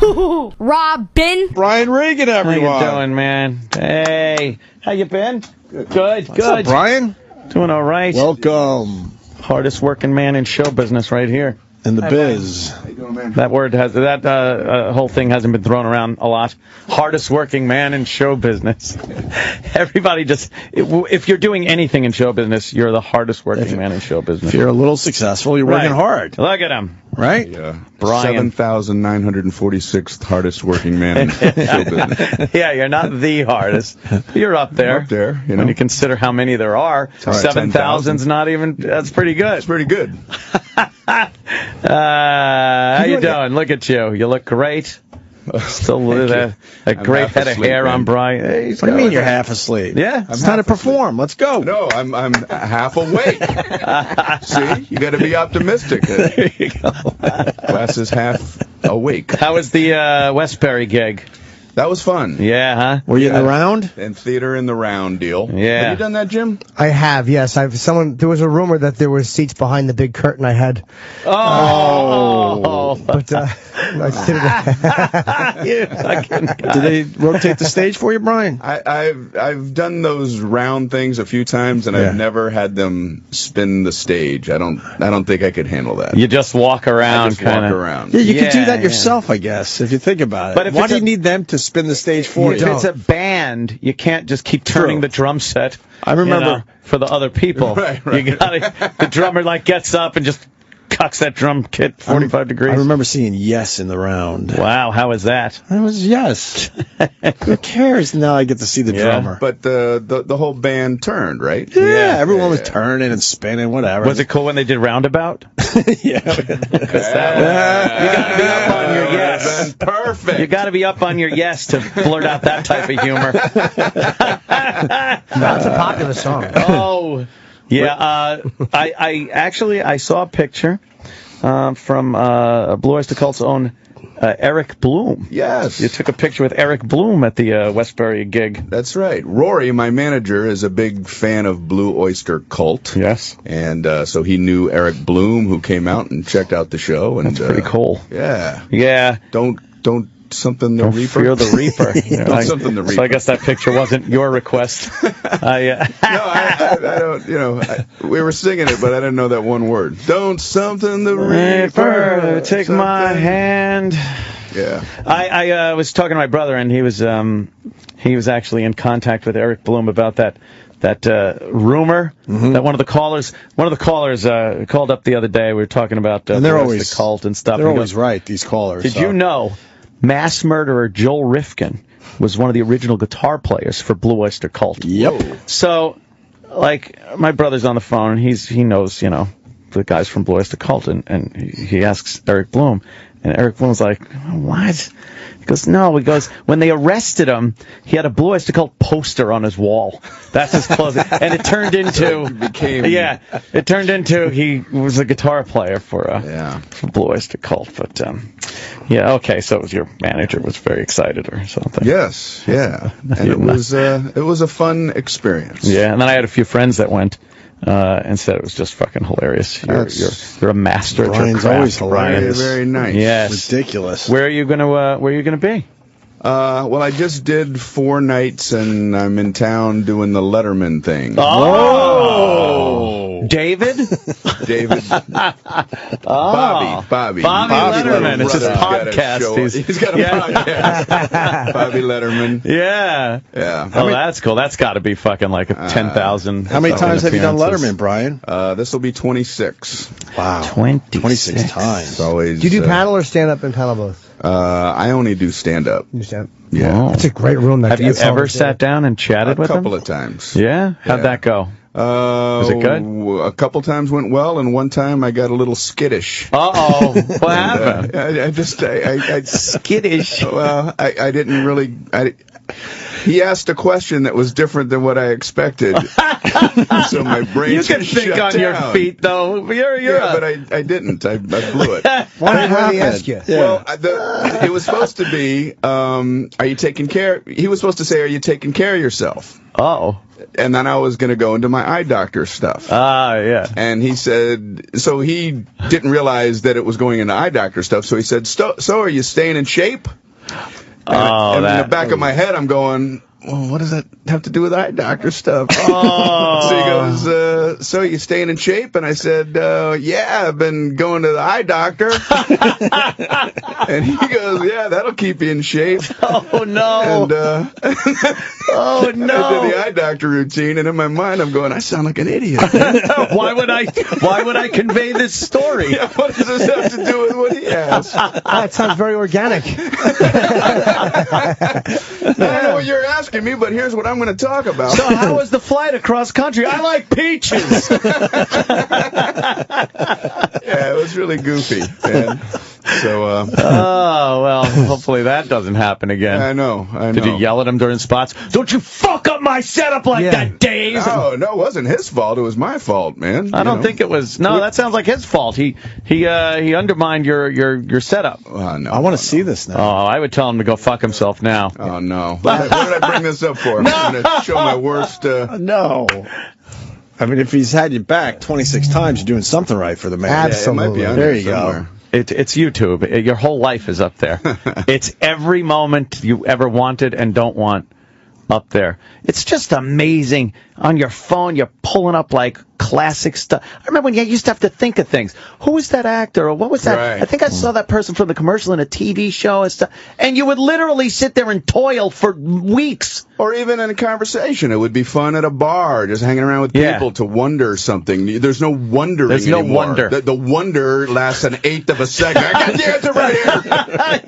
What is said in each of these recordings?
HooHooHooRobin. Brian Regen, everyone. How you doing, man? Hey, how you been? Good. What's up, Brian? Doing all right. Welcome. Hardest working man in show business right here. In the biz. How you doing, man? That word has whole thing hasn't been thrown around a lot. Hardest working man in show business. Everybody just, if you're doing anything in show business, you're the hardest working man in show business. If you're a little successful, you're working hard. Look at him. Right? Yeah. Brian. 7,946th hardest working man in show business. Yeah, you're not the hardest. You're up there. Up there, you know. When you consider how many there are. All right, 7,000's not even, that's pretty good. It's pretty good. How you doing? Look at you. You look great. Still with a great head of hair on Brian. Hey, What do you mean you're half asleep? Yeah. It's time to perform. Let's go. No, I'm half awake. See? You got to be optimistic. There you go. Glass is half awake. How was the Westbury gig? That was fun. Yeah, huh? Were you in the round? And theater in the round deal. Yeah. Have you done that, Jim? I have, yes. There was a rumor that there was seats behind the big curtain I had. Oh. But I Did they rotate the stage for you, Brian? I've done those round things a few times, and I've never had them spin the stage. I don't think I could handle that. You just walk around, Walk around. Yeah, you could do that yourself, I guess, if you think about it. But if why it's do you need them to spin the stage for If you? it's a band, you can't just keep turning the drum set. I remember for the other people. Right. You gotta, the drummer gets up and just cocks that drum kit 45 degrees. I remember seeing Yes in the round. Wow, how was that? It was Yes. Who cares? Now I get to see the drummer. But the whole band turned, right? Yeah, everyone was turning and spinning, whatever. Was it cool when they did Roundabout? Yeah. You gotta be up on your yes. Perfect. You gotta be up on your yes to blurt out that type of humor. That's a popular song. Oh, yeah. I saw a picture from Blue Oyster Cult's own Eric Bloom. Yes. You took a picture with Eric Bloom at the Westbury gig. That's right. Rory, my manager, is a big fan of Blue Oyster Cult. Yes. And so he knew Eric Bloom, who came out and checked out the show. And, That's pretty cool. Yeah. Yeah. Don't something the Don't Reaper. fear the Reaper. Don't something the Reaper. So I guess that picture wasn't your request. No, I don't. We were singing it, but I didn't know that one word. Don't something the Reaper. Take something. my hand. Yeah. I was talking to my brother, and he was actually in contact with Eric Bloom about that rumor that one of the callers called up the other day. We were talking about and they're always the cult and stuff. They're always right, these callers. Did you know mass murderer Joel Rifkin was one of the original guitar players for Blue Oyster Cult? Yep. So, my brother's on the phone, and he knows, the guys from Blue Oyster Cult, and he asks Eric Bloom, and Eric Bloom's like, what? He goes, no. He goes, when they arrested him, he had a Blue Oyster Cult poster on his wall. That's his clothing. And it turned into, he was a guitar player for Blue Oyster Cult. But, okay, so your manager was very excited or something. Yes, yeah. And it was a fun experience. Yeah, and then I had a few friends that went. And said it was just fucking hilarious. You're a master at your Brian's craft. always hilarious. Very, very nice. Yes. Ridiculous. Where are you gonna be? Well, I just did 4 nights, and I'm in town doing the Letterman thing. Oh, David. Bobby Letterman. It's his podcast. He's got a podcast. Bobby Letterman. Yeah. Yeah. Oh, that's cool. That's got to be fucking like 10,000. How many times have you done Letterman, Brian? This will be 26. Wow. 26 times. It's always. Do you do panel or stand up and panel both? I only do stand up. You stand up? Yeah. It's a great room. Have you ever sat down and chatted with him? A couple of times. Yeah? How'd that go? Was it good? A couple times went well, and one time I got a little skittish. Uh-oh. What happened? I skittish. Well, I didn't really. he asked a question that was different than what I expected. So my brain You can just think shut on down. your feet, though. But I didn't. I blew it. Why did he ask you? Well, it was supposed to be, are you taking care? He was supposed to say, are you taking care of yourself? Oh. And then I was going to go into my eye doctor stuff. Yeah. And he said, so he didn't realize that it was going into eye doctor stuff. So he said, so are you staying in shape? And in the back of my head, I'm going, well, what does that have to do with eye doctor stuff? Oh. So he goes, so you staying in shape? And I said, yeah, I've been going to the eye doctor. And he goes, yeah, that'll keep you in shape. Oh, no. And oh, no. I did the eye doctor routine, and in my mind, I'm going, I sound like an idiot. Why would I convey this story? Yeah, what does this have to do with what he asked? That sounds very organic. I don't know what you're asking me, but here's what I'm going to talk about. So how was the flight across country? I like peaches. Yeah, it was really goofy, man. So, oh, well, hopefully that doesn't happen again. I know. Did you yell at him during spots? Don't you fuck up my setup like that, Dave! No, it wasn't his fault. It was my fault, man. I don't think it was. No, that sounds like his fault. He undermined your setup. No, I want to see this now. Oh, I would tell him to go fuck himself now. Oh, no. What did I bring this up for? I'm going to show my worst... No. I mean, if he's had you back 26 times, you're doing something right for the man. Absolutely. Yeah, it might be on There you somewhere. go. It's YouTube. Your whole life is up there. It's every moment you ever wanted and don't want up there. It's just amazing. On your phone, you're pulling up like classic stuff. I remember when you used to have to think of things. Who was that actor, or what was that? Right. I think I saw that person from the commercial in a TV show and stuff. And you would literally sit there and toil for weeks. Or even in a conversation. It would be fun at a bar, just hanging around with people to wonder something. There's no wondering There's no anymore. wonder. The wonder lasts an eighth of a second. I got the answer right here.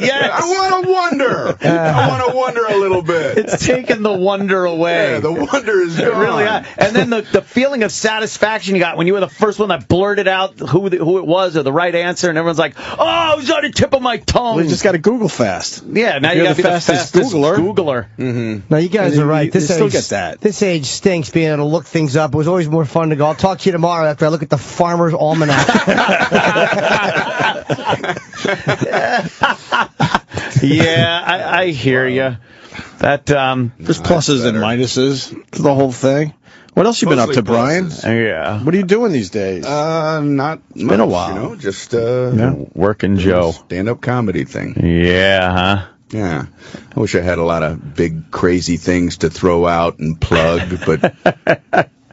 Yes. I want to wonder. I want to wonder a little bit. It's taken the wonder away. Yeah, the wonder is gone. Really, and then the feeling of satisfaction you got when you were the first one that blurted out who it was or the right answer, and everyone's like, "Oh, it was on the tip of my tongue." Well, you just got to Google fast. Yeah, now you You're got to be the fastest fastest Googler. Googler. No, you guys are right. You still get that. This age stinks being able to look things up. It was always more fun to go, I'll talk to you tomorrow after I look at the Farmer's Almanac. Yeah, I hear you. That There's pluses and minuses to the whole thing. What else you been up Mostly to, Brian? pluses. yeah, What are you doing these days? Not much, been a while. You know, just working Joe. stand-up comedy thing. Yeah, huh? Yeah. I wish I had a lot of big, crazy things to throw out and plug, but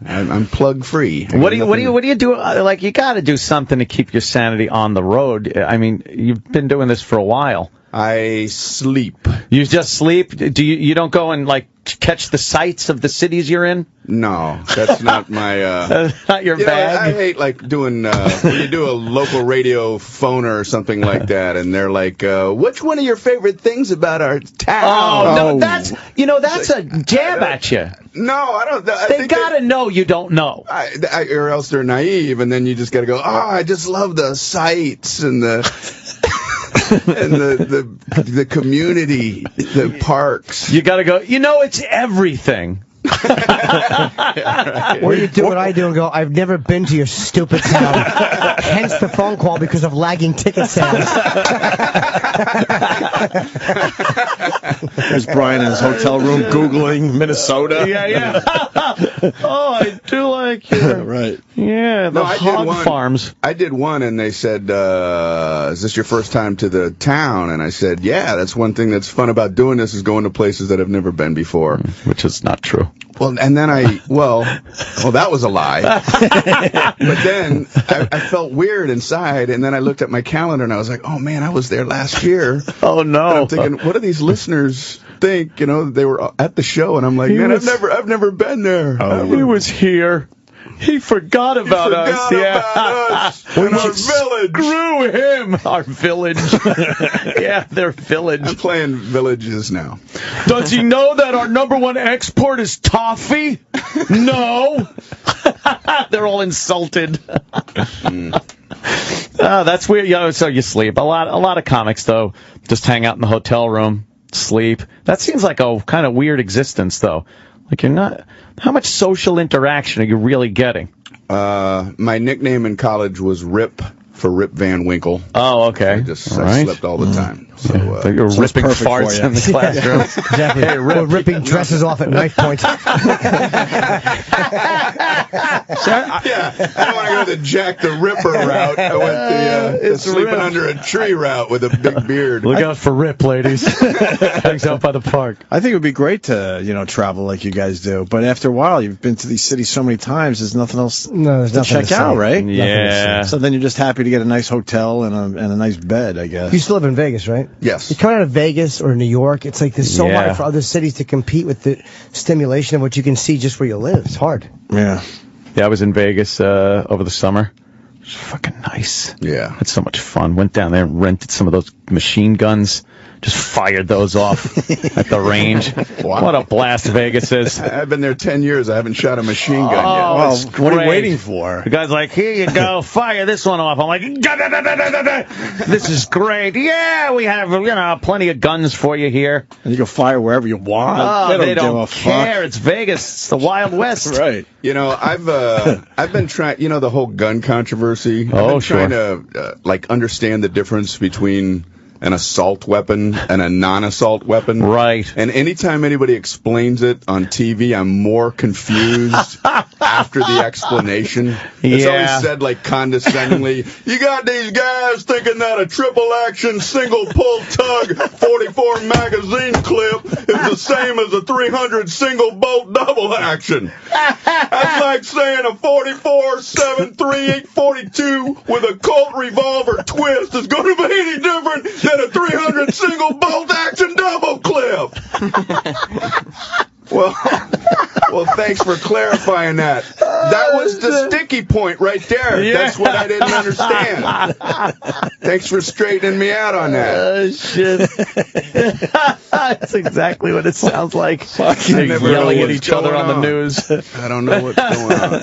I'm plug free. What do you do? Like, you got to do something to keep your sanity on the road. I mean, you've been doing this for a while. I sleep. You just sleep? Do you don't go and like catch the sights of the cities you're in? No, that's not my. Not your You know, bag. I hate like doing when you do a local radio phoner or something like that, and they're like, "Which one of your favorite things about our town?" Oh, no, Oh. that's a jab at you. No, I don't. I They think gotta know you don't know. or else they're naive, and then you just got to go. Oh, I just love the sights and the. And the community, the parks. You gotta go, it's everything. Or you do what I do and go, I've never been to your stupid town. Hence the phone call because of lagging ticket sales. There's Brian in his hotel room Googling Minnesota. Yeah. Oh, I do like you. Right. Yeah, the hog farms. I did one, and they said, is this your first time to the town? And I said, yeah, that's one thing that's fun about doing this is going to places that I've never been before. Which is not true. Well, and then well, that was a lie. But then I felt weird inside, and then I looked at my calendar, and I was like, oh, man, I was there last year. Oh, no. And I'm thinking, what do these listeners think? They were at the show, and I'm like, man, I've never been there. He was here. He forgot about us. And our village. Screw him. Our village. Yeah, their village. I'm playing villages now. Does he know that our number one export is toffee? No. They're all insulted. That's weird. So you sleep. A lot of comics though just hang out in the hotel room. sleep. That seems like a kind of weird existence, though. Like you're not. How much social interaction are you really getting? My nickname in college was Rip for Rip Van Winkle. Oh, okay. I slept all the time. So, you were ripping farts in the classroom. Exactly. Hey, We're ripping dresses off at knife point. I don't want to go the Jack the Ripper route. I went the sleeping under a tree route with a big beard. Look out for Rip, ladies. Hangs out by the park. I think it would be great to, travel like you guys do. But after a while, you've been to these cities so many times, there's nothing else to check out, right? Yeah. So then you're just happy to get a nice hotel and a nice bed, I guess. You still live in Vegas, right? Yes. You come out of Vegas or New York, it's like there's so hard for other cities to compete with the stimulation of what you can see just where you live. It's hard. Yeah. Yeah, I was in Vegas over the summer. It was fucking nice. Yeah. Had so much fun. Went down there and rented some of those machine guns. Just fired those off at the range. Wow. What a blast Vegas is. I've been there 10 years. I haven't shot a machine gun yet. Well, it's what are you great. waiting for? The guy's like, here you go, fire this one off. I'm like, this is great. Yeah, we have, plenty of guns for you here. And you can fire wherever you want. Oh, they give a don't care. It's Vegas. It's the Wild West. Right. I've been trying, the whole gun controversy. I've been trying to, understand the difference between an assault weapon and a non-assault weapon. Right. And anytime anybody explains it on TV, I'm more confused after the explanation. It's always said, condescendingly, you got these guys thinking that a triple action, single pull tug, 44 magazine clip is the same as a 300 single bolt double action. That's like saying a 44-7-38 42 with a Colt revolver twist is going to be any different than a 300 single bolt action double clip. Well, thanks for clarifying that. That was the sticky point right there. Yeah. That's what I didn't understand. Thanks for straightening me out on that. Shit. That's exactly what it sounds like. They're yelling at each other on the news. I don't know what's going on.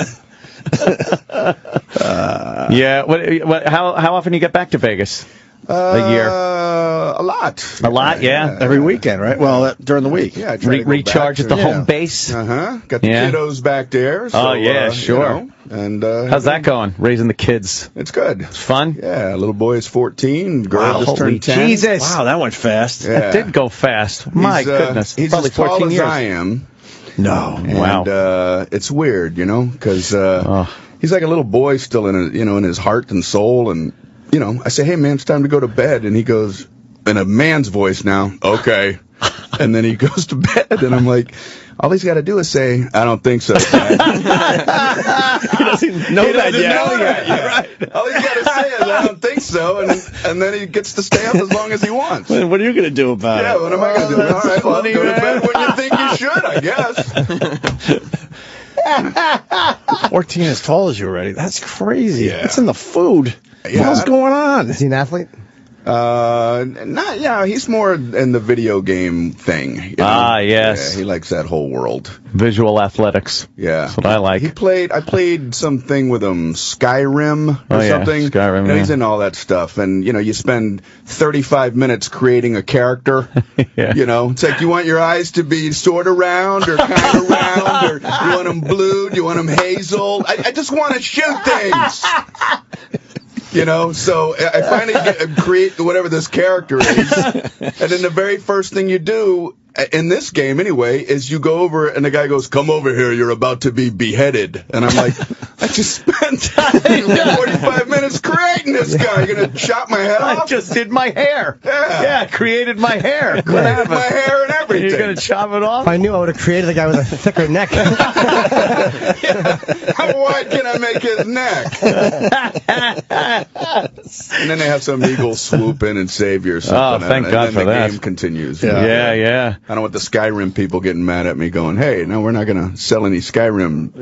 How often do you get back to Vegas? A year? A lot. A lot, yeah. Every weekend, right? Well, during the week. Yeah, I try to go recharge back at the home base. Got the kiddos back there. So, sure. And how's that going? Raising the kids? It's good. It's fun. Yeah, little boy is 14. Girl just Holy turned 10. Jesus! Wow, that went fast. That did go fast. My goodness, he's probably as tall 14 as years. I am. No. And, wow. It's weird, because he's like a little boy still in his heart and soul, and I say, hey man, it's time to go to bed, and he goes in a man's voice now, okay, and then he goes to bed, and I'm like, all he's got to do is say, I don't think so, Dad. He doesn't know that yet. Right. All he's got to say is, I don't think so, and then he gets to stay up as long as he wants. What are you going to do about it? Yeah, what am I going to do? All right, go to bed when you think you should, I guess. 14 as tall as you already. That's crazy. Yeah. It's in the food. Yeah. What's going on? Is he an athlete? He's more in the video game thing. Yes. Yeah, he likes that whole world. Visual athletics. Yeah. That's what I like. I played something with him, Skyrim or something. Skyrim, He's in all that stuff. And, you spend 35 minutes creating a character. Yeah. It's like, you want your eyes to be sort of round or kind of round, or you want them blue, you want them hazel. I just want to shoot things. So I finally create whatever this character is, and then the very first thing you do in this game, anyway, is you go over and the guy goes, "Come over here, you're about to be beheaded," and I'm like, I just spent 45 minutes creating this guy. You're gonna chop my head off? I just did my hair. Yeah, created my hair. What Created happened? my hair and everything. You're gonna chop it off? If I knew, I would have created a guy with a thicker neck. How wide can I make his neck? And then they have some eagle swoop in and save you or something. Oh, thank God for that. And then the game continues. Yeah. I don't want the Skyrim people getting mad at me going, hey, no, we're not going to sell any Skyrim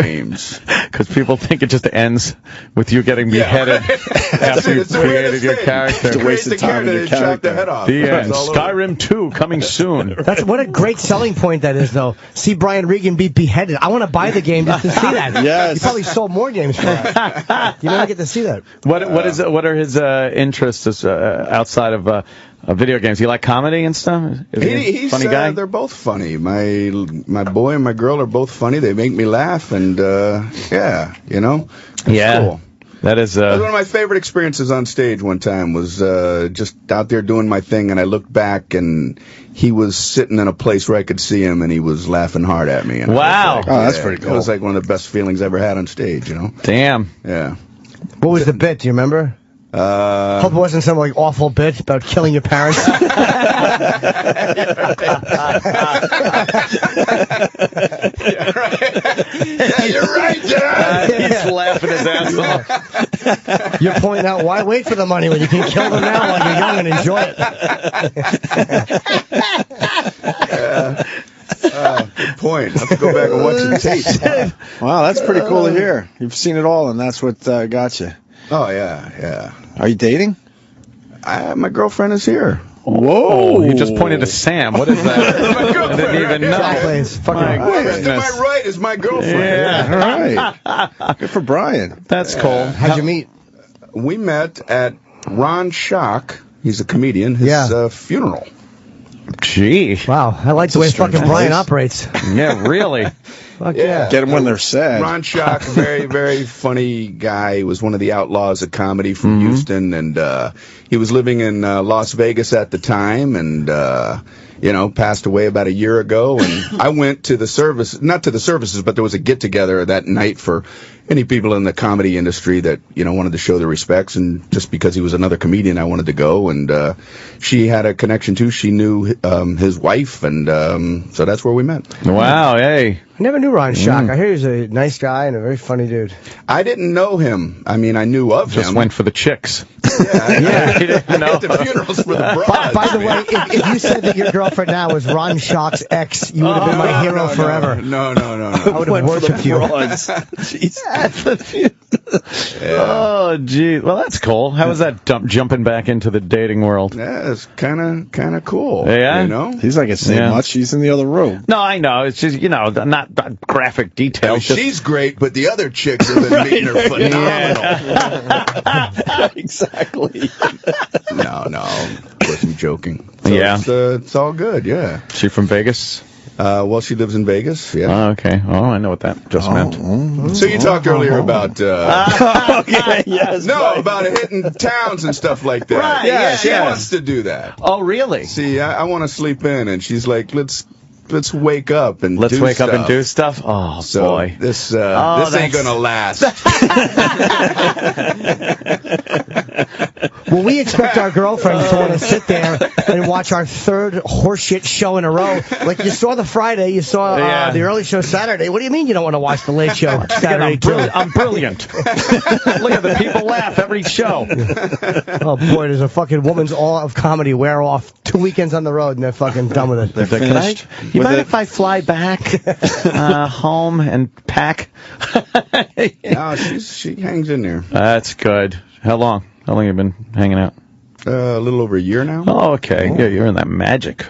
games. Because people think it just ends with you getting beheaded after you've created your character. It's a waste of time in your chop the character. head off. The end. It's all over. Skyrim 2 coming soon. What a great selling point that is, though. See Brian Regan be beheaded. I want to buy the game just to see that. Yes. You probably sold more games for that. You never get to see that. What are his interests outside of Video games. You like comedy and stuff? He's funny guy? They're both funny. My boy and my girl are both funny. They make me laugh, and yeah, you know. It's cool. That is one of my favorite experiences on stage one time was just out there doing my thing, and I looked back, and he was sitting in a place where I could see him, and he was laughing hard at me. And wow. Like, that's pretty cool. It was like one of the best feelings I ever had on stage, you know? Damn. Yeah. What was the bit? Do you remember? Hope it wasn't some like awful bit about killing your parents. Yeah, you're right, Dad. He's laughing his ass off. You're pointing out, why wait for the money when you can kill them now while you're young and enjoy it? Good point. I have to go back and watch the tape. Wow, that's pretty cool to hear. You've seen it all, and that's what got you. Oh, yeah. Are you dating? My girlfriend is here. Whoa! You just pointed to Sam. What is that? My girlfriend. I didn't even know. Exactly. It's fucking To my right is my girlfriend. Yeah, all right. Good for Brian. That's cool. How'd you meet? We met at Ron Schock. He's a comedian. His funeral. Gee. Wow, I like the way fucking Brian operates. Yeah, really. Fuck yeah. Get them when they're sad. Ron Schock, very, very funny guy. He was one of the outlaws of comedy from Houston, and he was living in Las Vegas at the time, and passed away about a year ago. And I went to the service, not to the services, but there was a get-together that night for any people in the comedy industry that, wanted to show their respects. And just because he was another comedian, I wanted to go. And she had a connection, too. She knew his wife, and so that's where we met. Wow, hey. I never knew Ron Schock. I hear he's a nice guy and a very funny dude. I didn't know him. I mean, I knew of him. Just went for the chicks. Yeah. He didn't know. At the funerals for the broads. By the way, if you said that your girlfriend now was Ron Schock's ex, you would have been my hero forever. No. I would have worshipped you. Jeez. Oh, gee. Well, that's cool. How was that jumping back into the dating world? Yeah, it's kind of cool. Yeah? He's not going to say much. He's in the other room. No, I know. It's just, not graphic details. She's great, but the other chicks have been meeting her phenomenal. Yeah. Exactly. No. Of course, I'm joking. So it's all good, yeah. She from Vegas? Well, she lives in Vegas, yeah. Oh, okay. Oh, I know what that just meant. So you talked earlier about... okay, yes. No, about hitting towns and stuff like that. Right, yeah, she wants to do that. Oh, really? See, I want to sleep in, and she's like, let's wake up and Let's do wake stuff. up and do stuff? Oh, So boy. this ain't going to last. Well, we expect our girlfriends to want to sit there and watch our third horseshit show in a row. Like, you saw the Friday, you saw the early show Saturday. What do you mean you don't want to watch the late show Saturday, too? I'm brilliant. Look at the people laugh every show. Oh, boy, there's a fucking woman's all of comedy wear off 2 weekends on the road, and they're fucking done with it. They're finished. You mind if I fly back home and pack? No, she hangs in there. That's good. How long? How long have you been hanging out? A little over a year now. Oh, okay. Yeah, you're in the magic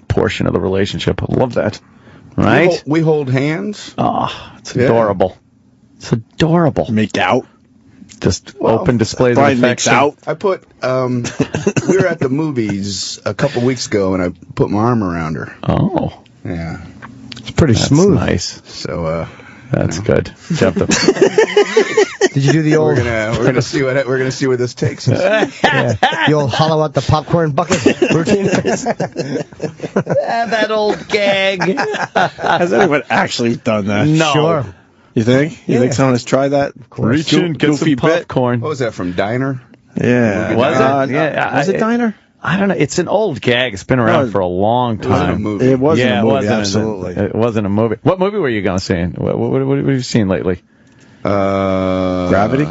portion of the relationship. I love that. Right? We hold hands. Oh, it's adorable. It's adorable. Make out. Just open displays of Brian affection. makes out. I put, we were at the movies a couple weeks ago, and I put my arm around her. Oh. Yeah. It's pretty smooth. Nice. So, That's good. Did you do the old? We're gonna see where this takes us. The old hollow out the popcorn bucket routine. That old gag. Has anyone actually done that? No. Sure. You think? You think someone has tried that? Reach in, get some popcorn. What was that from Diner? Yeah. Was it? Yeah. Was it Diner? I don't know. It's an old gag. It's been around for a long time. It wasn't a movie. It wasn't a movie, wasn't absolutely. It wasn't a movie. What movie were you going to see? What have you seen lately? Gravity?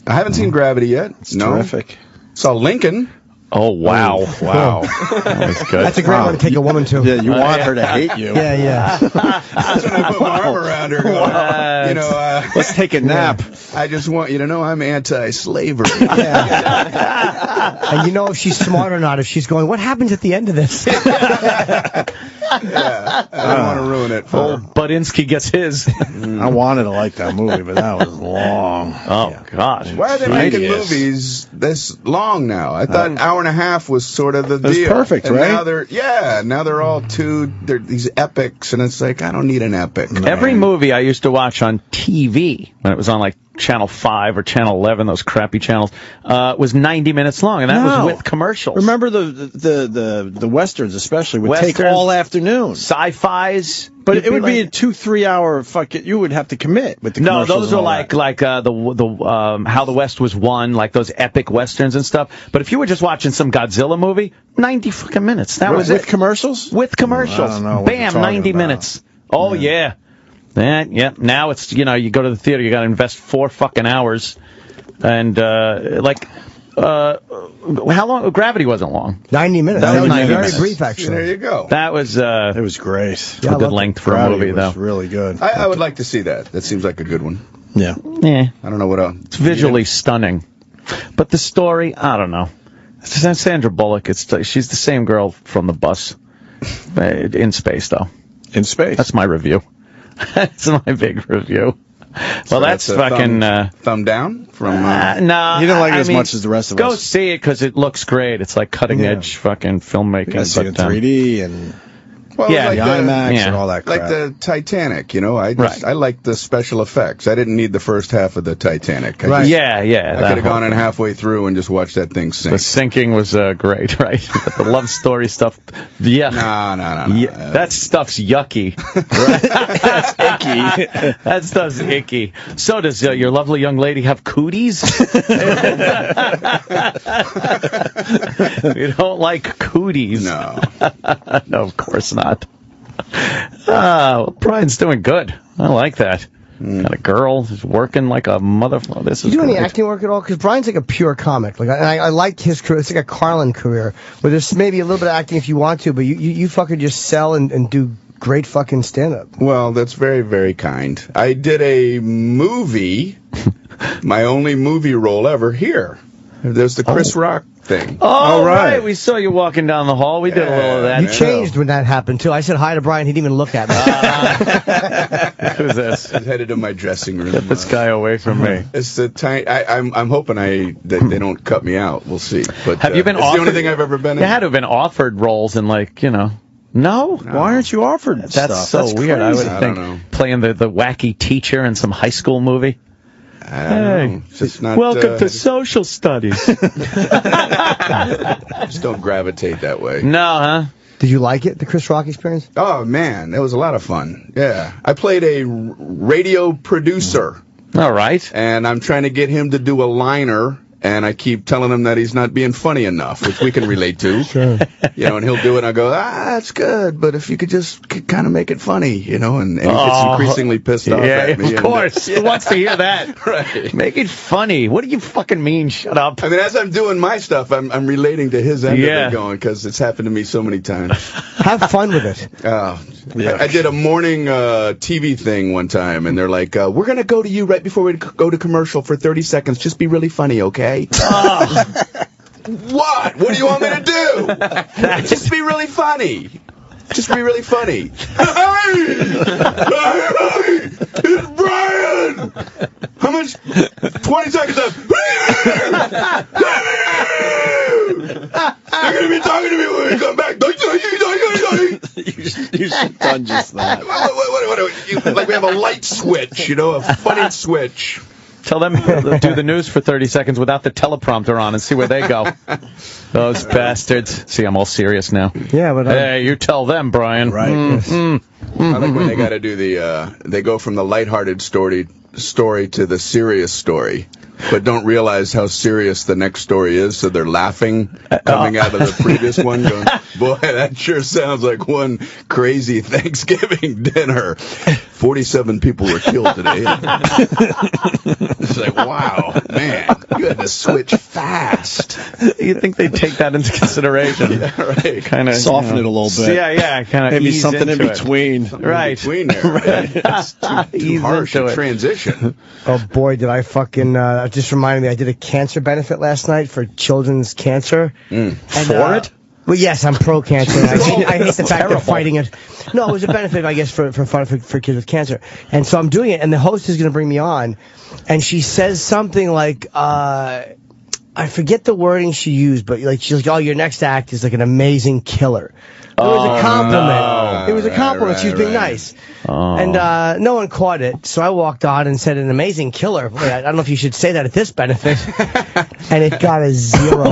I haven't seen Gravity yet. It's terrific. Saw Lincoln. Oh, wow. Wow. That was good. That's a great one to take a woman to. Yeah, you want her to hate you. Yeah. That's when I put my arm around her. Going, let's take a nap. I just want you to know I'm anti-slavery. And you know if she's smart or not, if she's going, what happens at the end of this? Yeah, I don't want to ruin it for Old Budinsky gets his. I wanted to like that movie, but that was long. Oh, gosh. Why are they making movies this long now? I thought an hour and a half was sort of the deal. Perfect, and right? Now they're all they're these epics, and it's like, I don't need an epic. Every movie I used to watch on TV, when it was on like Channel 5 or Channel 11, those crappy channels, was 90 minutes long, and that was with commercials. Remember the Westerns especially would take all afternoon. Sci-fis. But it would be a 2-3 hour you would have to commit with the commercials. No, those were like the How the West Was Won, like those epic westerns and stuff. But if you were just watching some Godzilla movie, 90 fucking minutes. That was with commercials? With commercials. I don't know what Bam, 90 minutes. Oh, yeah. Now it's, you go to the theater, you got to invest 4 fucking hours. And, how long? Gravity wasn't long. 90 minutes. That was very brief, actually. There you go. That was, it was great. A good length for a movie, though. It was really good. I would like to see that. That seems like a good one. Yeah. Yeah. I don't know what else. It's visually stunning. But the story, I don't know. Sandra Bullock, she's the same girl from The Bus. In space, though. In space. That's my review. That's my big review. Well, that's fucking... thumb down? From no. You didn't like it as much as the rest of us. Go see it, because it looks great. It's like cutting-edge fucking filmmaking. You see it in 3D and... Well, the IMAX and all that crap. Like the Titanic, I like the special effects. I didn't need the first half of the Titanic. I could have gone in halfway through and just watched that thing sink. The sinking was great, right? But the love story stuff, No. Yeah, that stuff's yucky. That's icky. That stuff's icky. So does your lovely young lady have cooties? You don't like cooties? No. No, of course not. Well, Brian's doing good. I like that. Got a girl who's working like a motherfucker. This is. You do any acting work at all? Because Brian's like a pure comic. I like his career. It's like a Carlin career, where there's maybe a little bit of acting if you want to, but you fucking just sell and do great fucking stand-up. Well, that's very, very kind. I did a movie, my only movie role ever here. There's the Chris Rock thing. Oh, right. We saw you walking down the hall. We did a little of that. You changed when that happened, too. I said hi to Brian. He didn't even look at me. Who's this? I was headed to my dressing room. Get this guy away from me. It's the tiny. I'm hoping that they don't cut me out. We'll see. But have you been it's offered? The only thing I've ever been in. You had to have been offered roles in, No? Why aren't you offered That's stuff? so That's weird. crazy. I would think playing the wacky teacher in some high school movie. I don't know. Just not, welcome to social studies. Just don't gravitate that way. No, huh? Did you like it, the Chris Rock experience? Oh, man. It was a lot of fun. Yeah. I played a radio producer. All right. And I'm trying to get him to do a liner. And I keep telling him that he's not being funny enough, which we can relate to. Sure. And he'll do it, and I go, that's good, but if you could just kind of make it funny, and he gets increasingly pissed off at me. Of course. Who wants to hear that? Right. Make it funny. What do you fucking mean, shut up? I mean, as I'm doing my stuff, I'm relating to his end of it going, because it's happened to me so many times. Have fun with it. I did a morning TV thing one time, and they're like, we're going to go to you right before we go to commercial for 30 seconds. Just be really funny, okay? What? What do you want me to do? Just be really funny. Just be really funny. Hey! It's Brian! How much? 20 seconds left. You're going to be talking to me when we come back. You should have done just that. What, like we have a light switch, a funny switch. Tell them to do the news for 30 seconds without the teleprompter on and see where they go. Those bastards. See, I'm all serious now. Yeah, but hey, you tell them, Brian. Right. I like when they got to do they go from the lighthearted story to the serious story, but don't realize how serious the next story is, so they're laughing coming out of the previous one, going, boy, that sure sounds like one crazy Thanksgiving dinner. 47 people were killed today. It's like, wow, man, you had to switch fast. You'd think they'd take that into consideration. Yeah, right. Kind of soften it a little bit. Yeah, kind of maybe ease something into in between. Right. In between there, right? It's too harsh a transition. Oh, boy, did I fucking... just reminded me, I did a cancer benefit last night for children's cancer. For it? Well, yes, I'm pro-cancer. I hate the fact they're fighting it. No, it was a benefit, I guess, for kids with cancer. And so I'm doing it, and the host is going to bring me on, and she says something like, I forget the wording she used, but like she's like, "Oh, your next act is like an amazing killer." It was a compliment. No. It was a compliment. She was being nice. And no one caught it, so I walked on and said, "An amazing killer." Boy, I don't know if you should say that at this benefit. And it got a 0.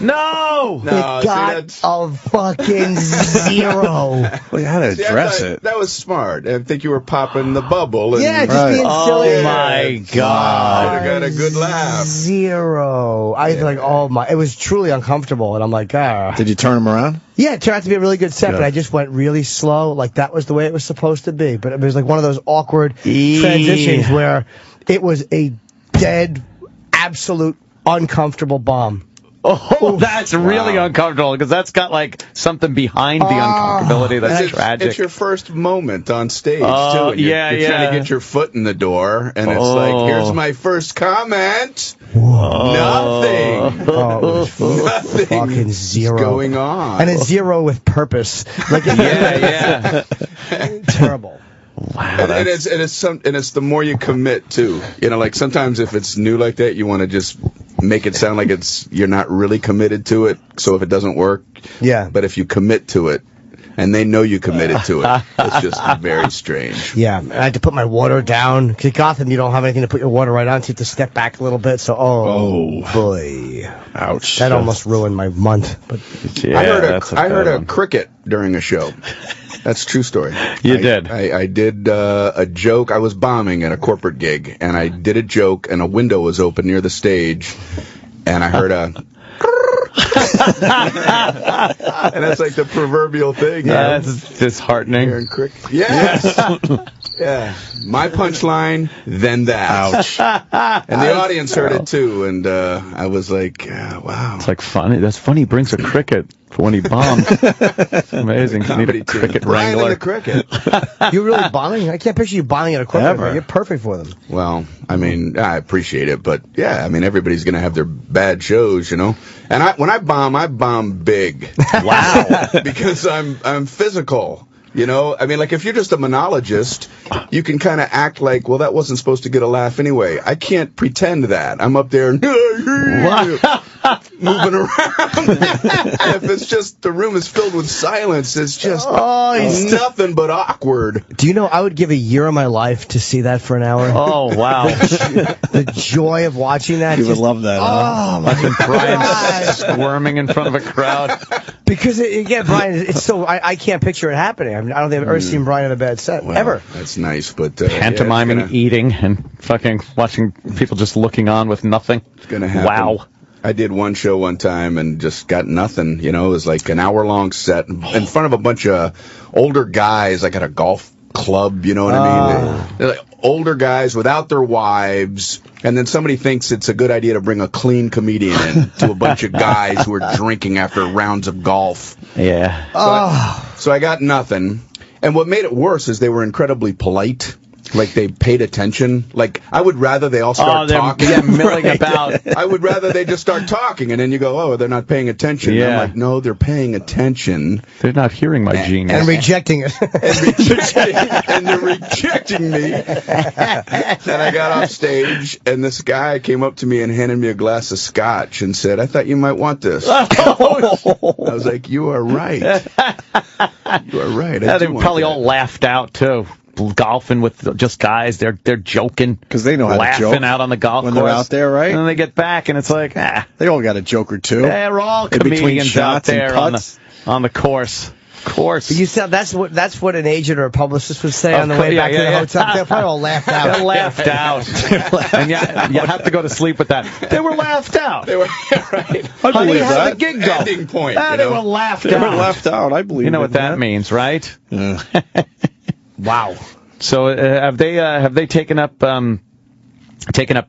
No! It got a fucking 0. Well, you had to address it. That was smart. I think you were popping the bubble. And Yeah, just being silly. Oh my God! I got a good laugh. 0. I was like, oh my! It was truly uncomfortable, and I'm like, ah. Did you turn him around? Yeah, it turned out to be a really good set, but I just went really slow. Like that was the way it was supposed to be. But it was like one of those awkward transitions where it was a dead, absolute, uncomfortable bomb. Oh, that's really uncomfortable because that's got like something behind the uncomfortability that's tragic. It's your first moment on stage too. And you're trying to get your foot in the door, and it's like, here's my first comment. Nothing. Nothing. Fucking 0 going on, and a 0 with purpose. Like terrible. Wow, and it's the more you commit too. You know, like sometimes if it's new like that, you want to just make it sound like you're not really committed to it. So if it doesn't work, But if you commit to it, and they know you committed to it, it's just very strange. Yeah, I had to put my water down. Because Gotham, you don't have anything to put your water right on, so you have to step back a little bit. So, boy, ouch! That almost ruined my month. But I heard a cricket during a show. That's a true story. You did. I did a joke. I was bombing at a corporate gig, and I did a joke, and a window was open near the stage, and I heard a... and that's like the proverbial thing. Yeah, that's disheartening. Yes. Yeah. My punchline, then that. Ouch. And the audience heard it too, and I was like, wow. It's like funny. That's funny. He brings a cricket for when he bombs. It's amazing. You need a cricket Brian wrangler. and the cricket. You really bombing? I can't picture you bombing at a corporate. You're perfect for them. Well, I mean, I appreciate it, but yeah, I mean, everybody's going to have their bad shows, you know? And when I bomb big. Wow. Because I'm physical. You know, I mean, like, if you're just a monologist, you can kind of act like, well, that wasn't supposed to get a laugh anyway. I can't pretend that. I'm up there moving around. And if it's just, the room is filled with silence, it's just nothing but awkward. Do you know, I would give a year of my life to see that for an hour. Oh, wow. The joy of watching that. You would love that, huh? Watching Brian squirming in front of a crowd. Because, again, Brian, it's so, I can't picture it happening. I mean, I don't think I've ever seen Brian in a bad set, ever. That's nice, but... pantomiming, eating, and fucking watching people just looking on with nothing. It's going to happen. Wow. I did one show one time and just got nothing, you know. It was like an hour-long set in front of a bunch of older guys, like at a golf club, you know what I mean? They're like older guys without their wives, and then somebody thinks it's a good idea to bring a clean comedian in to a bunch of guys who are drinking after rounds of golf. Yeah. So I got nothing. And what made it worse is they were incredibly polite. Like, they paid attention. Like, I would rather they all start talking. Yeah, milling about. I would rather they just start talking, and then you go, oh, they're not paying attention. Yeah. I'm like, no, they're paying attention. They're not hearing my genius. And rejecting it. And they're rejecting me. Then I got off stage, and this guy came up to me and handed me a glass of scotch and said, I thought you might want this. I was like, you are right. You are right. They probably all laughed out, too. Golfing with just guys, they're joking because they know how to joke laughing out on the golf when course. They're out there, right? And then they get back, and it's like, they all got a joke or two. They're all comedians out there on the course. Of course. You said that's what an agent or a publicist would say on the way back to the hotel. They're probably all laughed out. They're laughed out. And you have to go to sleep with that. They were laughed out. They were right. I believe how that. the gig go? Ending point. They were laughed out. They were laughed out. I believe. You know what that means, right? Yeah. Wow. So have they taken up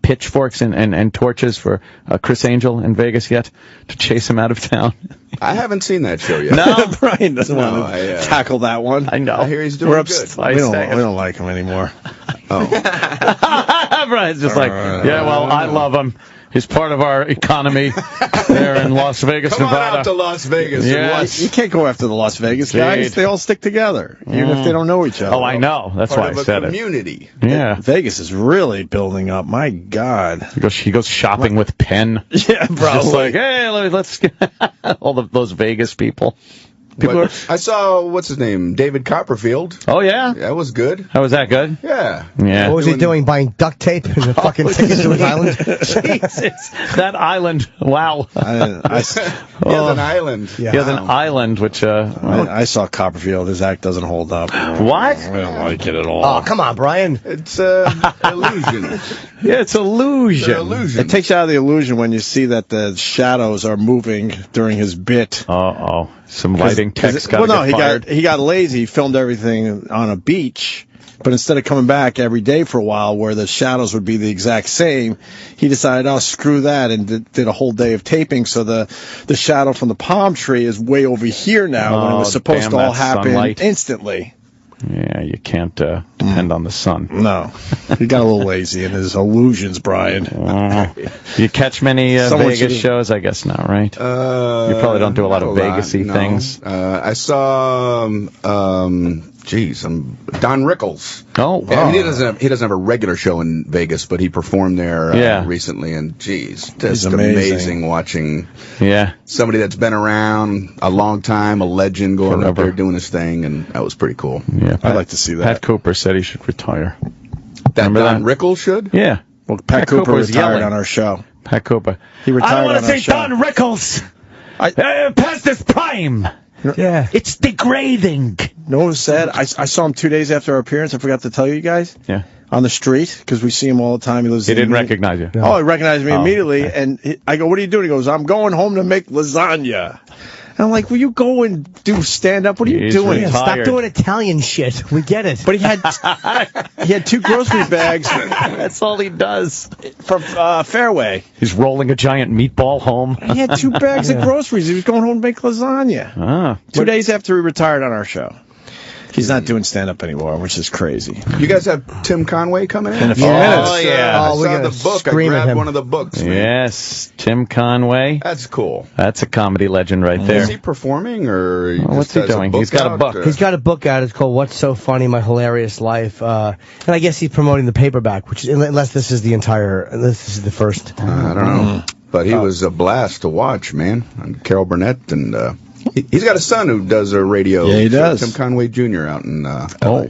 pitchforks and torches for Chris Angel in Vegas yet to chase him out of town? I haven't seen that show yet. No, Brian doesn't want to tackle that one. I know. I hear he's doing good. We don't like him anymore. Brian's just like, yeah, well, I love him. He's part of our economy there in Las Vegas, Come Nevada. on out to Las Vegas. Yes. You can't go after the Las Vegas guys. They all stick together, even if they don't know each other. Oh, I know. That's why I said community. it. Yeah. Vegas is really building up. My God. He goes shopping with Penn. Yeah, probably. Just like, hey, let's get all those Vegas people. I saw, what's his name, David Copperfield. Oh, yeah? That was good. How was that good? Yeah. What was he doing? Buying duct tape and the fucking tickets to his island? Jesus. That island. Wow. He has an island. Yeah. He has an island, which... I saw Copperfield. His act doesn't hold up. What? I don't like it at all. Oh, come on, Brian. It's illusion. Yeah, it's illusion. It takes you out of the illusion when you see that the shadows are moving during his bit. Uh-oh. Some lighting techs got fired. He got lazy. He filmed everything on a beach, but instead of coming back every day for a while where the shadows would be the exact same, he decided, oh, screw that, and did a whole day of taping. So the shadow from the palm tree is way over here now when it was supposed to all happen instantly. Yeah, you can't depend on the sun. No. He got a little lazy in his illusions, Brian. You catch many Vegas shows? I guess not, right? You probably don't do a lot of Vegas-y things. I saw, Don Rickles. Oh, wow. I mean, he doesn't have a regular show in Vegas, but he performed there recently, and just amazing watching somebody that's been around a long time, a legend, going up there doing his thing, and that was pretty cool. Yeah, I'd like to see that. Pat Cooper said he should retire. Remember Don Rickles should? Yeah. Well, Pat Cooper was retired on our show. Pat Cooper. He retired I on don't our want to say show. Don Rickles. Past his prime. Yeah. It's degrading. No one said. I saw him 2 days after our appearance. I forgot to tell you guys. Yeah. On the street, because we see him all the time. He didn't recognize you. Oh, he recognized me immediately. Okay. And I go, what are you doing? He goes, I'm going home to make lasagna. And I'm like, will you go and do stand-up? What are you doing? Yeah, stop doing Italian shit. We get it. But he had 2 grocery bags. That's all he does. From Fairway. He's rolling a giant meatball home. He had 2 bags of groceries. He was going home to make lasagna. 2 days after he retired on our show. He's not doing stand-up anymore, which is crazy. You guys have Tim Conway coming in? In a few minutes. Oh, yeah. I saw the book. I grabbed one of the books. Man. Yes, Tim Conway. That's cool. That's a comedy legend right there. Is he performing, or what's he doing? He's got a book. He's got a book out. It's called What's So Funny, My Hilarious Life. And I guess he's promoting the paperback, which unless this is the first. I don't know. But he was a blast to watch, man. And Carol Burnett and... He's got a son who does a radio. Yeah, he does. Tim Conway Jr. out in LA.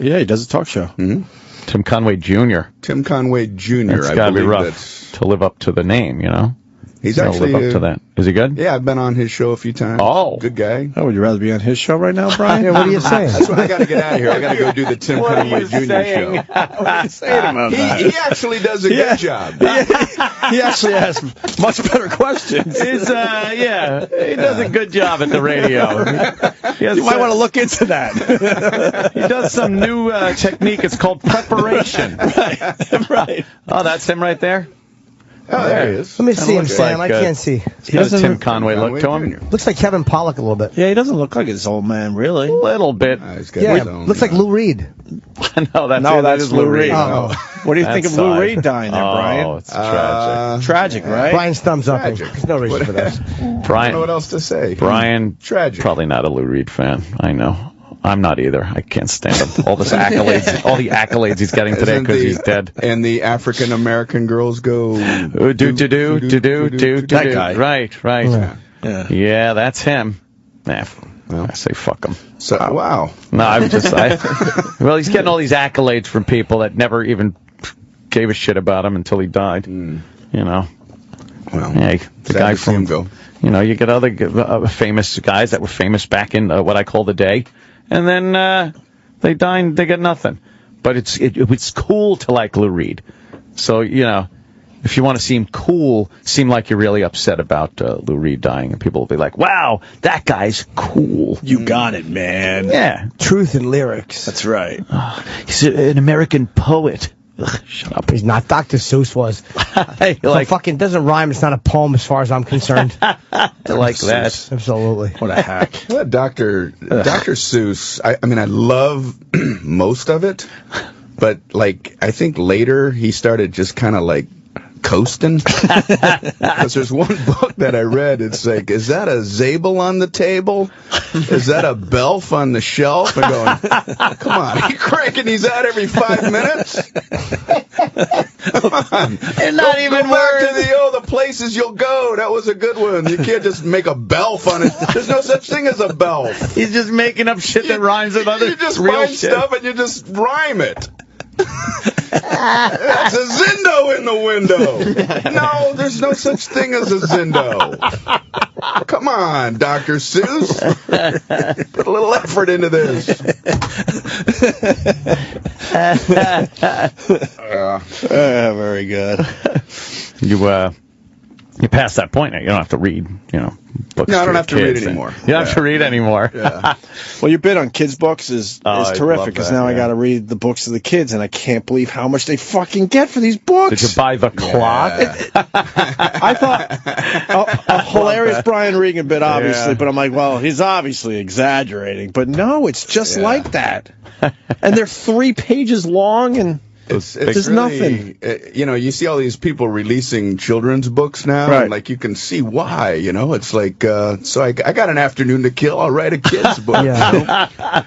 Yeah, he does a talk show. Mm-hmm. Tim Conway Jr. Tim Conway Jr. It's got to be rough to live up to the name, you know? He's actually live up to that. Is he good? Yeah, I've been on his show a few times. Oh. Good guy. Oh, would you rather be on his show right now, Brian? Yeah, what are you saying? That's why I got to get out of here. I got to go do the Tim Conway Jr. show. What are you saying about that? He actually does a good job. He actually asks much better questions. He does a good job at the radio. You might want to look into that. He does some new technique. It's called preparation. Right. Oh, that's him right there? Oh, there he is. Let me see him, Sam. like, I can't see. He doesn't Tim Conway look to him. Looks like Kevin Pollak a little bit. Yeah, he doesn't look like his old man, really. A little bit. He's got his own, looks like Lou Reed. No, that's Lou Reed. Oh. What do you think of Lou Reed dying there, Brian? Oh, it's tragic. Tragic, right? Brian's thumbs up. Tragic. There's no reason for that. I don't know what else to say. Brian, tragic. Probably not a Lou Reed fan. I know. I'm not either. I can't stand him. All this accolades, all the accolades he's getting today because he's dead. And the African American girls go That guy. Right. Yeah, that's him. Well, I say fuck him. So wow. No, well, he's getting all these accolades from people that never even gave a shit about him until he died. You know. Well, hey, the guy from him go. You know, you get other famous guys that were famous back in what I call the day. And then they die, they get nothing. But it's cool to like Lou Reed. So, you know, if you want to seem cool, seem like you're really upset about Lou Reed dying, and people will be like, wow, that guy's cool. You got it, man. Yeah. Truth in lyrics. That's right. He's an American poet. Ugh, shut up. He's not. Dr. Seuss was. Fucking doesn't rhyme. It's not a poem as far as I'm concerned. I like that. Absolutely. What a hack. Dr. Seuss, I mean, I love most of it, but, like, I think later he started just kind of, like, coasting? Because there's one book that I read. It's like, is that a Zabel on the table? Is that a Belf on the shelf? And going, come on, are you cranking these out every 5 minutes? Come on. They're not even go back to the places you'll go. That was a good one. You can't just make a Belf on it. There's no such thing as a Belf. He's just making up shit that rhymes with other You just real find shit. stuff and you just rhyme it. That's a Zindo in the window. No, there's no such thing as a Zindo. Come on, Dr. Seuss. Put a little effort into this. Very good. You passed that point now. You don't have to read, books. No, I don't for have to kids read anymore. You don't have to read anymore. Yeah. Well, your bit on kids' books is I love terrific, because that, now I yeah. got to read the books of the kids, and I can't believe how much they fucking get for these books. Did you buy the clock? I thought a hilarious Brian Regan bit, obviously, Yeah. but I'm like, well, he's obviously exaggerating. But no, it's just like that. And they're 3 pages long, and It's there's really, nothing. You see all these people releasing children's books now, Right. and like you can see why. It's like, so I got an afternoon to kill. I'll write a kid's book. Yeah.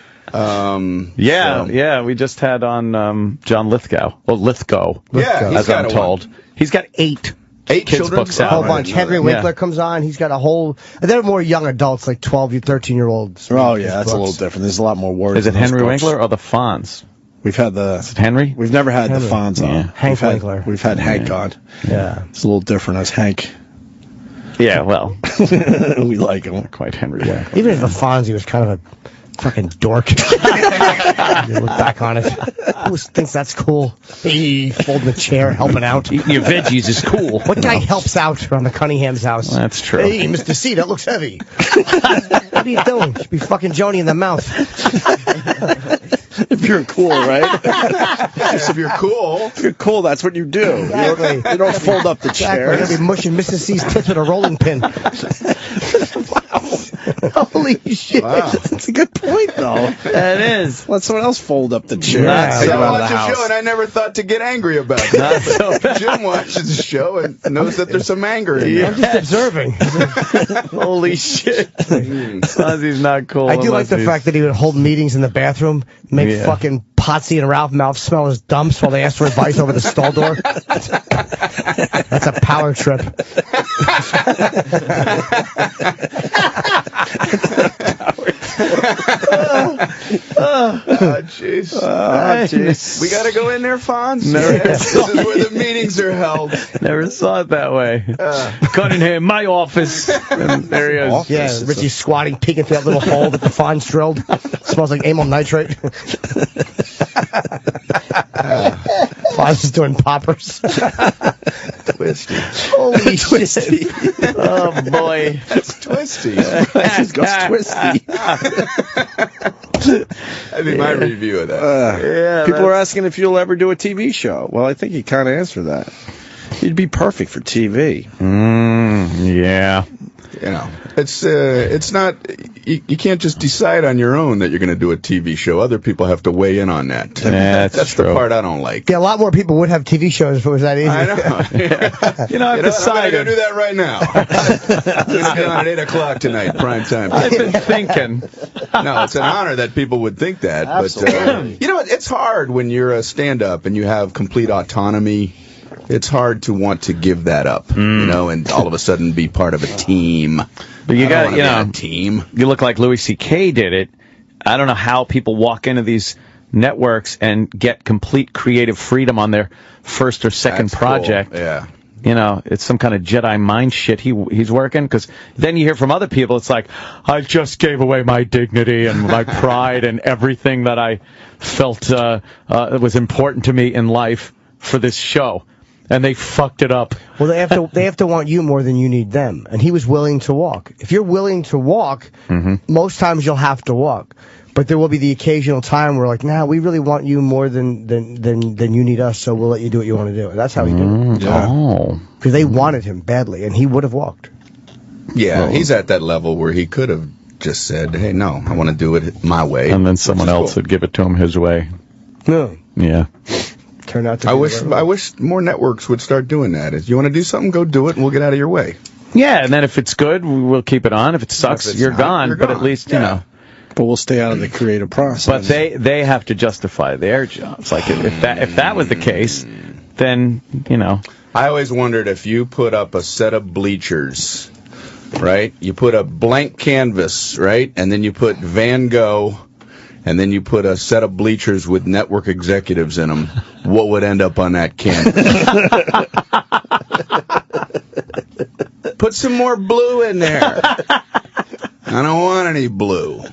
We just had on John Lithgow. Well, Lithgow. Yeah, he's as got I'm told. He's got 8 8 kids' children's books A out. whole I bunch. didn't know Henry that. Winkler comes on. He's got a whole. They're more young adults, like 12 or 13-year-olds. Oh, yeah, that's a little different. There's a lot more words. Is it in those Henry books. Winkler or the Fonz? We've had Is it Henry? We've never had Henry. the Fonz on. Yeah. Hank Winkler. We've had Hank on. Yeah. It's a little different as Hank. Yeah, well, We like him. quite Henry Winkler. Even as the Fonzie was kind of a fucking dork. You look back on it. Who thinks that's cool? He folding the chair, helping out. Eating your veggies is cool. What guy helps out around the Cunningham's house? That's true. Hey, Mr. C, that looks heavy. What are you doing? You should be fucking Joni in the mouth. If you're cool, right? If you're cool. If you're cool, that's what you do. Exactly. You don't fold up the Exactly. You're chairs. gonna be mushing Mr. C's tits with a rolling pin. Holy shit. Wow. That's a good point, though. It is. Let someone else fold up the chair. Nice. and get I out of watch the a house. show and I never thought to get angry about it. Not so bad. Jim watches the show and knows that there's some anger in there. I'm just observing. Holy shit. Fonzie's not cool. I do like unless the he's- fact that he would hold meetings in the bathroom, make Yeah. fucking Potsy and Ralph mouth smell his dumps while they ask for advice over the stall door. That's a power trip. Jeez. Jeez. We got to go in there, Fonz? Never- Yes, this is where the meetings are held. Never saw it that way. Cut in here, my office. And there he is. Yeah, Richie's squatting, peeking through that little hole that the Fonz drilled. Smells like amyl nitrate. Fonz is doing poppers. Twisty. Holy shit. Oh, boy. It's twisty. Just goes twisty. That'd be my review of that. Yeah, People are asking if you'll ever do a TV show. Well, I think you kind of answered that. You'd be perfect for TV. Yeah. It's not. You can't just decide on your own that you're going to do a TV show. Other people have to weigh in on that. Yeah, that's the true. part I don't like. Yeah, a lot more people would have TV shows if it was that easy. I know. I've I'm going to decided. do that right now. I'm going to be on at 8 o'clock tonight, prime time. I've been thinking. No, it's an honor that people would think that. Absolutely. But, it's hard when you're a stand-up and you have complete autonomy. It's hard to want to give that up, and all of a sudden be part of a team. But you got, be on a team. You look like Louis C.K. did it. I don't know how people walk into these networks and get complete creative freedom on their first or second That's project. cool. Yeah. It's some kind of Jedi mind shit he's working, because then you hear from other people, it's like, I just gave away my dignity and my pride and everything that I felt was important to me in life for this show. And they fucked it up. Well, they have to want you more than you need them. And he was willing to walk. If you're willing to walk, most times you'll have to walk. But there will be the occasional time where, like, nah, we really want you more than you need us, so we'll let you do what you want to do. And that's how he did it. Oh. Because they wanted him badly, and he would have walked. Yeah, he's at that level where he could have just said, hey, no, I want to do it my way. And then someone else would give it to him his way. No. Yeah. turned out to be. I wish more networks would start doing that. If you want to do something, go do it, and we'll get out of your way. Yeah, and then if it's good, we'll keep it on. If it sucks, you're gone. But at least, you know. But we'll stay out of the creative process. But they have to justify their jobs. Like, if that was the case, then, you know. I always wondered if you put up a set of bleachers, right? You put a blank canvas, right? And then you put Van Gogh, and then you put a set of bleachers with network executives in them. What would end up on that canvas? Put some more blue in there. I don't want any blue.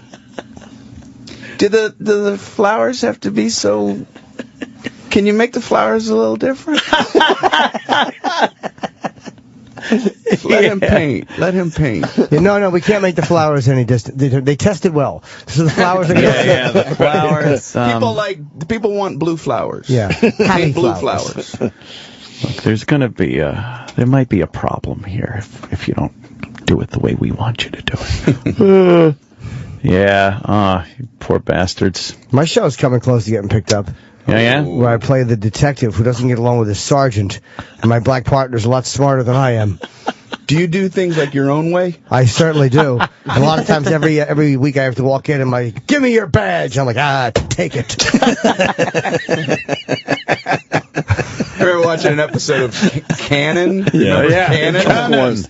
Do the flowers have to be so... Can you make the flowers a little different? Let him paint. Let him paint. Yeah, no, we can't make the flowers any distant. They tested well, so the flowers are good. Yeah, the flowers. People want blue flowers. Yeah, Paint blue flowers. Look, there's going to be there might be a problem here if you don't do it the way we want you to do it. Yeah, you poor bastards. My show's coming close to getting picked up. Yeah. Where I play the detective who doesn't get along with his sergeant, and my black partner's a lot smarter than I am. Do you do things like your own way? I certainly do. And a lot of times every week I have to walk in and give me your badge. I'm like, take it. I remember watching an episode of Cannon. Cannon.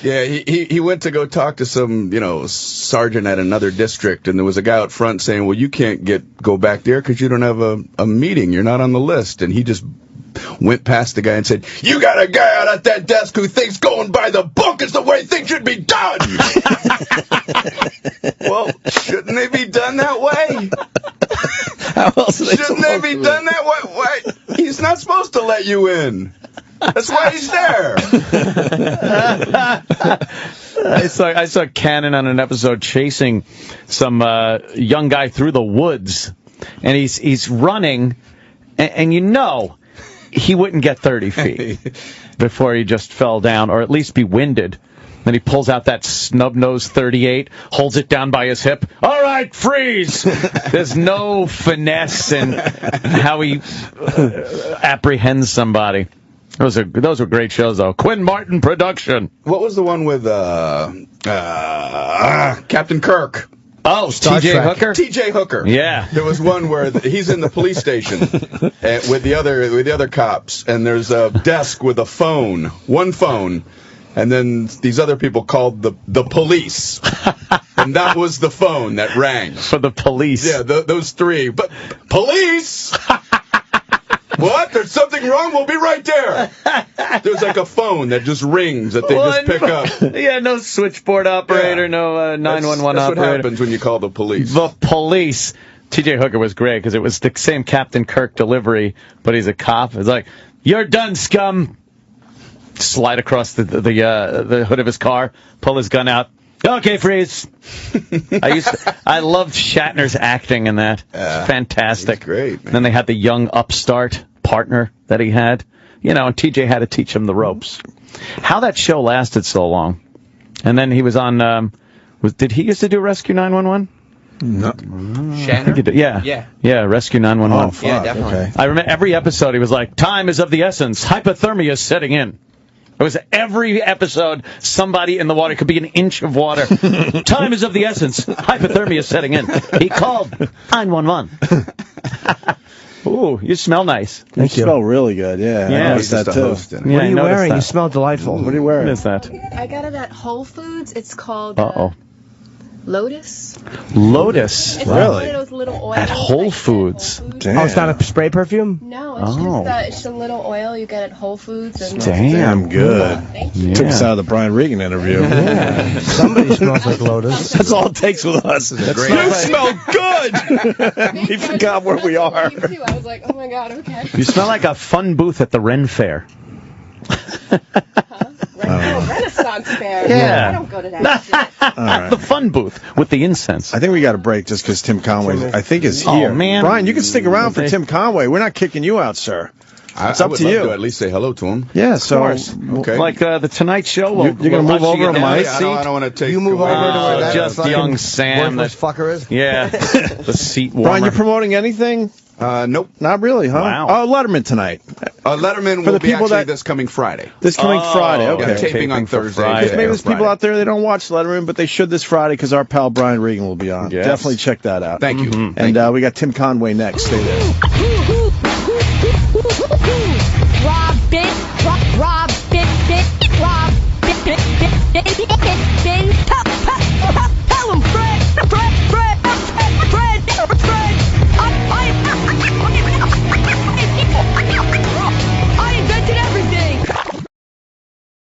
Yeah, he went to go talk to some, sergeant at another district, and there was a guy out front saying, well, you can't go back there because you don't have a meeting. You're not on the list. And he just went past the guy and said, you got a guy out at that desk who thinks going by the book is the way things should be done. Well, shouldn't they be done that way? How else are they Shouldn't they be done that way? Why? He's not supposed to let you in. That's why he's there. I saw Cannon on an episode chasing some young guy through the woods, and he's running, and he wouldn't get 30 feet before he just fell down, or at least be winded. Then he pulls out that snub-nosed .38, holds it down by his hip. All right, freeze! There's no finesse in how he apprehends somebody. Those were great shows, though. Quinn Martin production. What was the one with Captain Kirk? Oh, T.J. Hooker? T.J. Hooker. Yeah. There was one where he's in the police station with the other cops, and there's a desk with one phone, and then these other people called the police, and that was the phone that rang. For the police. Yeah, those three. But police! What? There's something wrong? We'll be right there. There's like a phone that just rings that they just pick up. Yeah, no switchboard operator, no 911 operator. That's what happens when you call the police. The police. T.J. Hooker was great because it was the same Captain Kirk delivery, but he's a cop. It's like, you're done, scum. Slide across the hood of his car, pull his gun out. Okay, freeze. I loved Shatner's acting in that. It's fantastic. He's great, man. Then they had the young upstart partner that he had. And TJ had to teach him the ropes. How that show lasted so long. And then he was on, did he used to do Rescue 911? No. Shatner? Yeah, Rescue 911. Oh, fuck. Yeah, definitely. Okay. I remember every episode he was like, time is of the essence. Hypothermia is setting in. It was every episode, somebody in the water. It could be an inch of water. Time is of the essence. Hypothermia is setting in. He called 911. Ooh, you smell nice. You smell really good, yeah. Yeah, I noticed that too. What are you wearing? You smell delightful. What are you wearing? What is that? I got it at Whole Foods. It's called Lotus. Lotus. It's Really? like one of those little oils. At Whole Foods. Damn. Oh, it's not a spray perfume? No, it's just a little oil you get at Whole Foods. And Damn good. Thank you. Took us out of the Brian Regan interview. Yeah. Somebody smells like Lotus. That's all it takes with us. You smell good. We forgot where we are. Me too. I was like, oh my god, okay. You smell like a fun booth at the Ren Fair. Renaissance fair. Yeah. I don't go to that shit. Right. The fun booth with the incense. I think we got a break just because Tim Conway, I think, is Oh, here. man. Brian, you can stick around for Tim Conway. We're not kicking you out, sir. It's I up would to love you. to at least say hello to him. Yeah, Of so course. Okay. Like the Tonight Show. You're gonna move over a mic? I don't want to take. You move over to where that just fucking young Sam. worthless fucker is? Yeah, the seat warmer. Brian, you're promoting anything? Nope. Not really, huh? Wow. Oh, Letterman tonight. Letterman will be actually this coming Friday. This coming Friday, okay. Yeah, taping on Thursday. Because maybe there's people out there that don't watch Letterman, but they should this Friday because our pal Brian Regen will be on. Yes. Definitely check that out. Thank you. And we got Tim Conway next. Stay there.